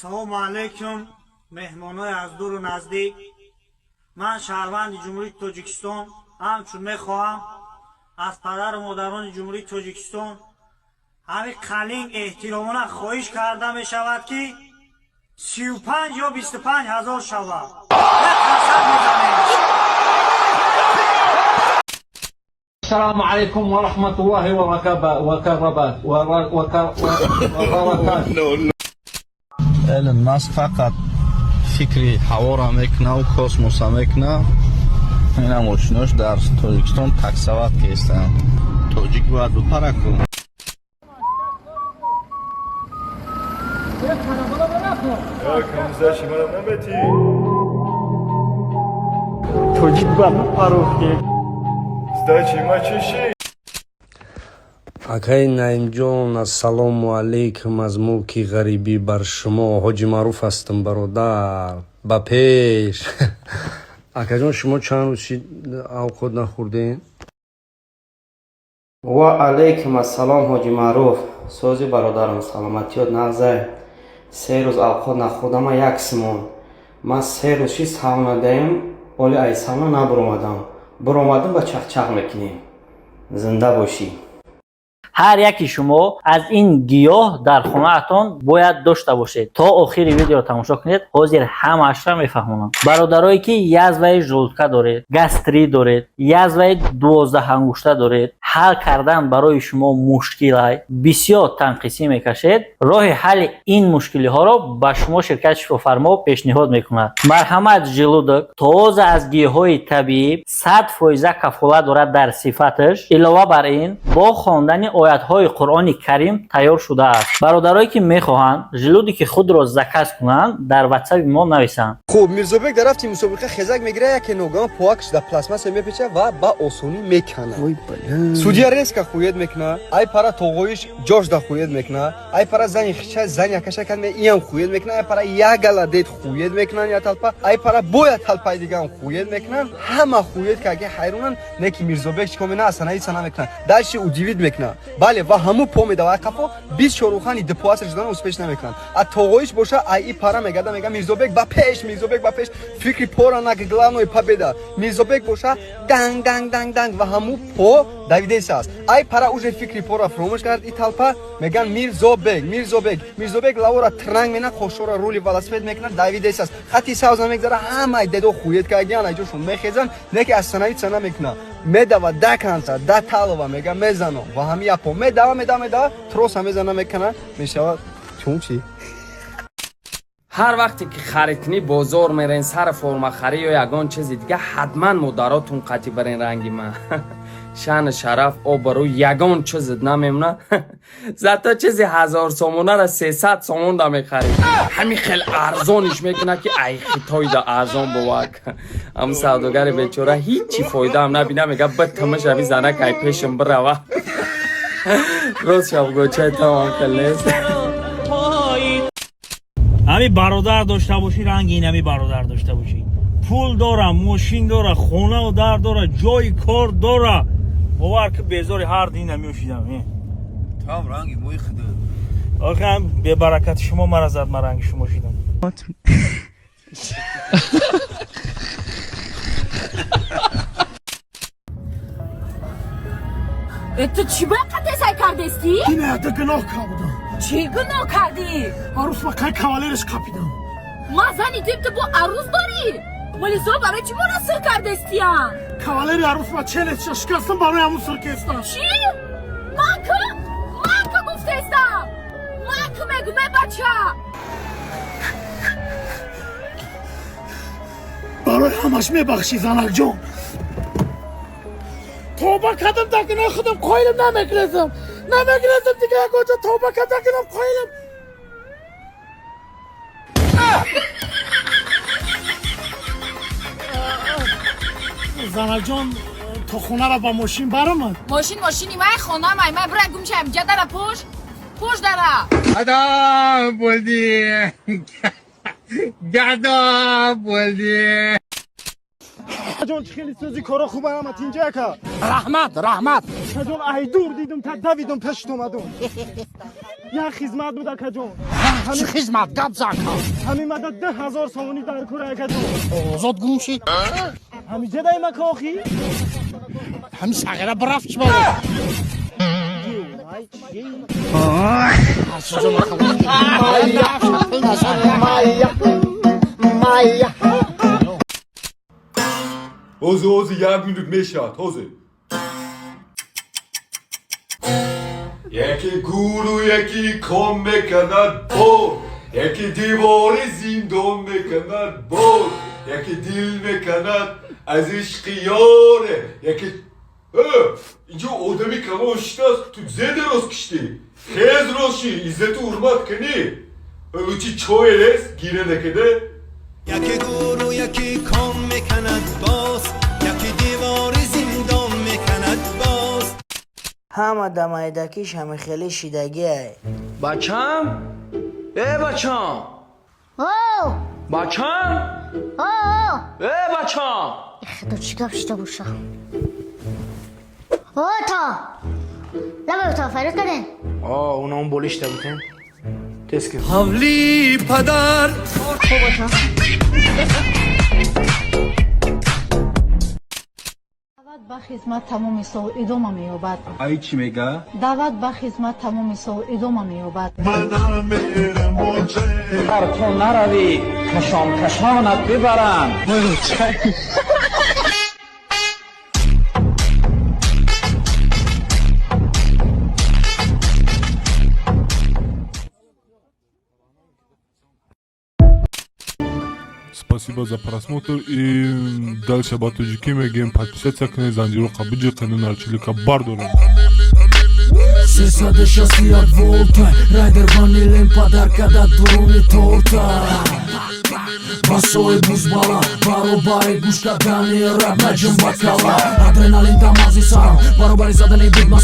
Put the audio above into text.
салому алайкум меҳмонои аз дур наздик. ман шаҳрванди ҷумҳурии тоҷикистон ҳамчун мехоҳам аз падару модарони ҷумҳурии тоҷикистон ҳамин қалин эҳтиромона хоҳиш карда мешавад ки 35 ё 25 ҳазор шавад. السلام عليكم ورحمة الله وبركاته. ایلن ماسک فقط فکری هوا را میکنه و کاسموس را میکنه. این ماشیناش در تاجیکستان تکسوات که هستن. تاجیک باید بپره کن. تاجیک باید بپره کن. акай наимҷон, ассалому алайкум. аз мулки ғарибӣ бар шумо ҳоҷи маъруф ҳастам бародар. ба пеш. акаҷон, шумо чанд рӯз чи авқот нахӯрдем? ва алайкум ассалом ҳоҷи маъруф. сози бародарам, саломатиёт нағзай. 3 рӯз авқот нахӯрдам, як симон. ман 3 рӯз чи савна даем, оли ай савна набуромадам. буромадам ба чахчах мекунем. зинда бошӣ. ҳар яки шумо аз ин гиёҳ дар хонаатон бояд дошта бошед. то охири видеоро тамошо кунед, ҳозир ҳамаашро мефаҳмонам. бародарое ки язваи жолудка доред, гастрит доред, язваи 12 ангушта доред, ҳал кардан барои шумо мушкил аст, бисёр танқисӣ мекашед, роҳи ҳалли ин мушкилиҳоро ба шумо ширкати шифофармо пешниҳод мекунад. марҳамат желудок тоза аз гиёҳҳои табиӣ 100% кафолат дорад дар сифаташ. илова бар ин, бо хондани оятҳои Қуръони Карим тайёр шудааст. бародарое ки мехоҳанд желудики худро заказ кунанд, дар WhatsApp мо нависанд. хуб, Мирзобек дар рафти мусобиқа хезак мегира, яке ногоҳан поакш дар пластмасса мепеча ва ба осонӣ мекана. Судия резка хуед мекна, ай пара тоғоиш ҷош да хуед мекна, ай пара зани хича зани акаша кад ме иям хуед мекна, ай пара ягала дед хуед мекнан я талпа, ай пара боя талпай диган хуед мекнан, ҳама хуед ка аге хайронан, неки Мирзобек чико мена асанаи сана мекна, дальше удивид мекна. бале ва ҳаму по медава қафо 24 хани депоаср шудан успеш намекунанд. А тоғоиш боша ай и пара мегада мега Мирзобек ба пеш, Мирзобек ба пеш, фикри пора на главной победа. Мирзобек боша данг данг данг данг ва ҳаму по давидес аст. Ай пара уже фикри пора фромош кард и талпа меган Мирзобек, Мирзобек, Мирзобек лавора транг мена хошора рули велосипед мекна давидес аст. Хати савза мегзара ҳамаи дедо хуед ка агиан айҷошун мехезан, неки аз санаи цана мекна. медава да канца да талова мега мезано ва ҳами япо медава троса мезана мекана мешава чун чи. ҳар вақте ки харид кунӣ бозор мерен сар формахарӣ ё ягон чизи дига ҳатман модаротун қатӣ барин ранги ман. шаъни шараф обарӯ ягон чизит намемона. зато чизи 1000 сомонаро 300 сомон да мехарид. ҳами хел арзониш мекуна ки ай хитои да арзон бувак. ам савдогари бечора ҳичи фоидаам набина мега битамаш аби занак ай пешим бирава. рост шавгочай тамом калес. ҳами бародар дошта бошӣ, ранги ин ҳами бародар дошта бошӣ. пул дора, мошин дора, хонаву дар дора, ҷои кор дора. бовар ки безори ҳар дин намеошидам. там ранги мои худо. охи ҳам бебаракати шумо мара зад, ман ранги шумо шидам. تو چی باید قطعه سعی کردستی؟ این ایده گناه کردم. چی گناه کردی؟ عروس با که کوالیرش کپیدم. ما زنی دیم تو با عروس داری؟ ولی زو برای چی مناصر کردستی هم؟ کوالیری عروس با چه نتیشه شکستم برای همون سرکستم. چی؟ من که گفته استم. من که مگومه بچه. برای همش میبخشی زنک جان. توبه کردم تا گناه خودم قایلم نمیگرزم دیگه کجا توبه کردم گناه قایلم. زنک جان تو خونه را با ماشین برامد. ماشینی من خونه من برای گم شم جا داره پوش داره. گدا بودی جان خیلی سوزی کارا خوب برامد اینجا که رحمت جان ای دور دیدم تا دویدم پشت اومدم. یا خدمت بود که جان چه خدمت گپ زکا همین مدد 10,000 سومونی در کره که تو آزاد گوشی همین جه دایما کاخی همین سگره برفت چی بالا حوزه 1 minut میشد حوزه یکی گورو یکی کام میکند بار یکی دیوار زندان میکند بار یکی دل میکند از عشق یاره یکی اینجا آدمی کماشت است تو زده راست کشتی خیز راشی عزت و حرمت کنی چی چای رس گیره نکده یکی گورو یکی کام میکند باز یکی دیوار زندان میکند باز همه دمایدکیش همه خیلی شیدگی های بچم بچم بچم بچم خدا چی داشته باشه تا لبه تا فرید کردن اونا اون بولیشته بودن تسکی حولی پدر دعوت به خدمت تمام سو ادامه می‌یابد ای چی میگه دعوت به خدمت تمام سو ادامه می‌یابد هر تو نروی کشام کشانت ببرم Спасибо за просмотр и дальше об таджики мегем подписаться к ней занжиру кабыджи канун арчилика бардору 360 volta Райдер ванилин подаркада дуруни торта Басои бузбала баробари гушкадани раб наҷм бакала Адреналин дамази сарам баробари задани бигмас